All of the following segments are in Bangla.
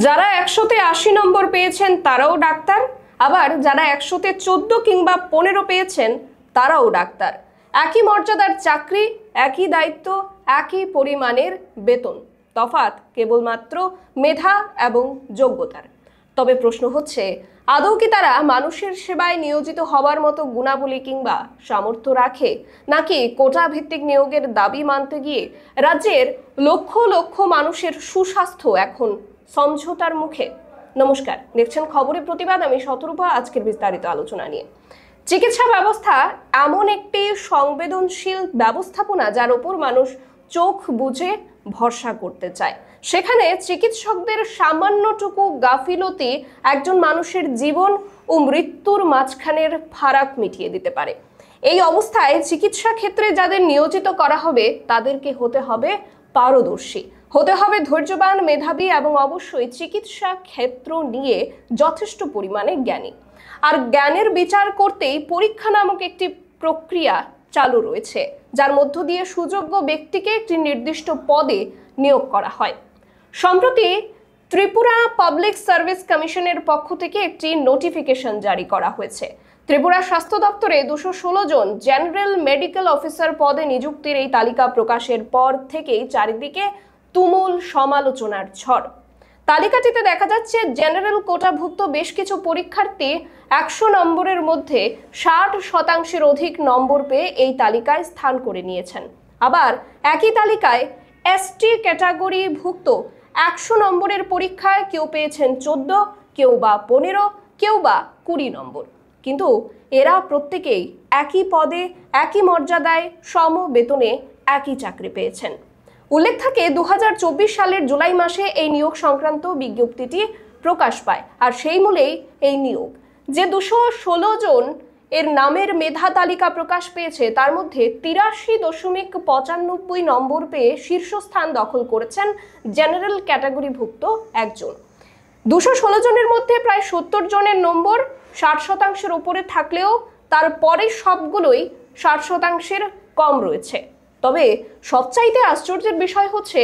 যারা 100-তে 80 নম্বর পেয়েছেন তারাও ডাক্তার, আবার যারা 100-তে 14 কিংবা 15 পেয়েছেন তারাও ডাক্তার। একই মর্যাদার চাকরি, একই দায়িত্ব, একই পরিমাণের বেতন, তফাৎ কেবলমাত্র মেধা এবং যোগ্যতার। তবে প্রশ্ন হচ্ছে, আদৌ কি তারা মানুষের সেবায় নিয়োজিত হওয়ার মতো গুণাবলী কিংবা সামর্থ্য রাখে, নাকি কোটা ভিত্তিক নিয়োগের দাবি মানতে গিয়ে রাজ্যের লক্ষ লক্ষ মানুষের সুস্বাস্থ্য এখন সমঝোতার মুখে? নমস্কার, দেখছেন খবরের প্রতিবাদ। আমি শতরূপা। আজকের বিস্তারিত আলোচনা নিয়ে। চিকিৎসা ব্যবস্থা এমন একটি সংবেদনশীল ব্যবস্থাপনা যার উপর মানুষ চোখ বুজে ভরসা করতে চায়। সেখানে চিকিৎসকদের সামান্যটুকু গাফিলতি একজন মানুষের জীবন ও মৃত্যুর মাঝখানের ফারাক মিটিয়ে দিতে পারে। এই অবস্থায় চিকিৎসা ক্ষেত্রে যাদের নিয়োজিত করা হবে তাদেরকে হতে হবে পারদর্শী, হতে হবে ধৈর্যবান, মেধাবী এবং অবশ্যই চিকিৎসা ক্ষেত্র নিয়ে যথেষ্ট পরিমাণে জ্ঞানী। আর জ্ঞানের বিচার করতেই পরীক্ষা নামক একটি প্রক্রিয়া চালু রয়েছে, যার মধ্য দিয়ে সুযোগ্য ব্যক্তিকে একটি নির্দিষ্ট পদে নিয়োগ করা হয়। সম্প্রতি ত্রিপুরা পাবলিক সার্ভিস কমিশনের পক্ষ থেকে একটি নোটিফিকেশন জারি করা হয়েছে। ত্রিপুরা স্বাস্থ্য দপ্তরে 216 জন জেনারেল মেডিকেল অফিসার পদে নিযুক্তির এই তালিকা প্রকাশের পর থেকেই চারিদিকে তুমুল সমালোচনার ঝড়। তালিকাটিতে দেখা যাচ্ছে জেনারেল কোটাভুক্ত বেশ কিছু পরীক্ষার্থী 100 নম্বরের মধ্যে 60% অধিক নম্বর পেয়ে এই তালিকায় স্থান করে নিয়েছেন। আবার একই তালিকায় এসটি ক্যাটাগরি ভুক্ত 100 নম্বরের পরীক্ষায় কেউ পেয়েছেন 14, কেউ বা 15, কেউ বা 20 নম্বর। কিন্তু এরা প্রত্যেকেই একই পদে, একই মর্যাদায়, সম বেতনে একই চাকরি পেয়েছেন। উল্লেখ থাকে 2024 সালের জুলাই মাসে এই নিয়োগ সংক্রান্ত বিজ্ঞপ্তিটি প্রকাশ পায়। আর সেই মূলেই এই নিয়োগ। যে 216 জন এর নামের মেধা তালিকা প্রকাশ পেয়েছে তার মধ্যে 83.95 নম্বর পেয়ে শীর্ষস্থান দখল করেছেন জেনারেল ক্যাটাগরিভুক্ত একজন। 216 জনের মধ্যে প্রায় 70 জনের নম্বর 60% উপরে থাকলেও তার পরের সবগুলোই 60%-এর কম রয়েছে। তবে সবচাইতে আশ্চর্যের বিষয় হচ্ছে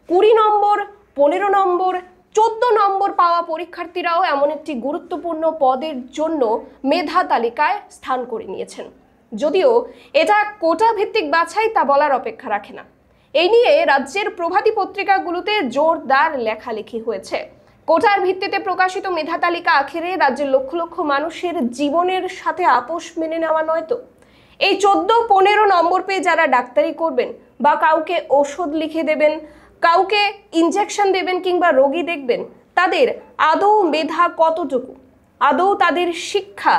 20 নম্বর, 15 নম্বর, 14 নম্বর পাওয়া পরীক্ষার্থীরাও এমন একটি গুরুত্বপূর্ণ পদের জন্য মেধা তালিকায় স্থান করে নিয়েছেন। যদিও এটা কোটা ভিত্তিক বাছাই তা বলার অপেক্ষা রাখে না। এই নিয়ে রাজ্যের প্রভাতী পত্রিকাগুলোতে জোরদার লেখালেখি হয়েছে। কোটার ভিত্তিতে প্রকাশিত মেধা তালিকা আখেরে রাজ্যের লক্ষ লক্ষ মানুষের জীবনের সাথে আপোষ মেনে নেওয়া নয় তো? এই 14-15 নম্বর পেয়ে যারা ডাক্তারি করবেন বা কাউকে ওষুধ লিখে দেবেন, কাউকে ইনজেকশন দেবেন কিংবা রোগী দেখবেন, তাদের আদৌ মেধা কতটুকু, আদৌ তাদের শিক্ষা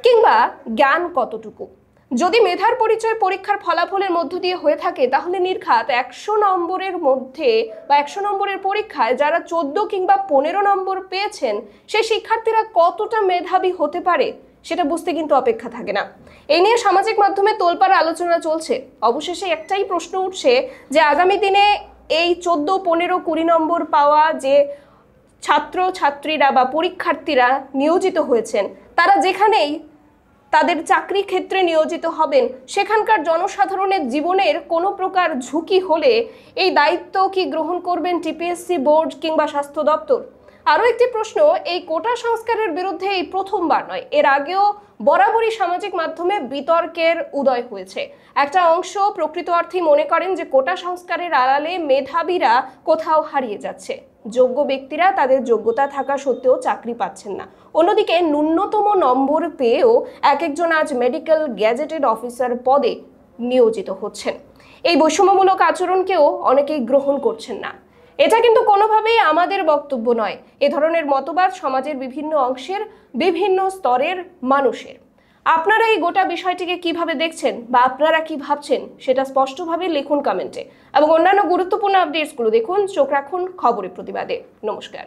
কিংবা জ্ঞান কতটুকু? যদি মেধার পরিচয় পরীক্ষার ফলাফলের মধ্য দিয়ে হয়ে থাকে, তাহলে নির্ঘাত 100 নম্বরের মধ্যে বা 100 নম্বরের পরীক্ষায় যারা 14 কিংবা 15 নম্বর পেয়েছেন সেই শিক্ষার্থীরা কতটা মেধাবী হতে পারে সেটা বুঝতে কিন্তু অপেক্ষা থাকে না। এই নিয়ে সামাজিক মাধ্যমে তোলপাড় আলোচনা চলছে। অবশেষে একটাই প্রশ্ন উঠছে যে আগামী দিনে এই 14, 15, 20 নম্বর পাওয়া যে ছাত্রছাত্রীরা বা পরীক্ষার্থীরা নিয়োজিত হয়েছেন, তারা যেখানেই তাদের চাকরি ক্ষেত্রে নিয়োজিত হবেন সেখানকার জনসাধারণের জীবনের কোনো প্রকার ঝুঁকি হলে এই দায়িত্ব কি গ্রহণ করবেন টিপিএসসি বোর্ড কিংবা স্বাস্থ্য দপ্তর? আরও একটি প্রশ্ন, এই কোটা সংস্কারের বিরুদ্ধে এই প্রথমবার নয়, এর আগেও বরাবরই সামাজিক মাধ্যমে বিতর্কের উদয় হয়েছে। একটা অংশ প্রকৃত অর্থেই মনে করেন যে কোটা সংস্কারের আড়ালে মেধাবীরা কোথাও হারিয়ে যাচ্ছে, যোগ্য ব্যক্তিরা তাদের যোগ্যতা থাকা সত্ত্বেও চাকরি পাচ্ছেন না। অন্যদিকে ন্যূনতম নম্বর পেয়েও একজন আজ মেডিকেল গ্যাজেটেড অফিসার পদে নিয়োজিত হচ্ছেন। এই বৈষম্যমূলক আচরণকেও অনেকেই গ্রহণ করছেন না। এটা কিন্তু কোনোভাবেই আমাদের বক্তব্য নয়। এ ধরনের মতবাদ সমাজের বিভিন্ন অংশের বিভিন্ন স্তরের মানুষের। আপনারা এই গোটা বিষয়টিকে কিভাবে দেখছেন বা আপনারা কি ভাবছেন সেটা স্পষ্টভাবে লিখুন কমেন্টে, এবং অন্যান্য গুরুত্বপূর্ণ আপডেটসগুলো দেখুন। চোখ রাখুন খবরের প্রতিবাদে। নমস্কার।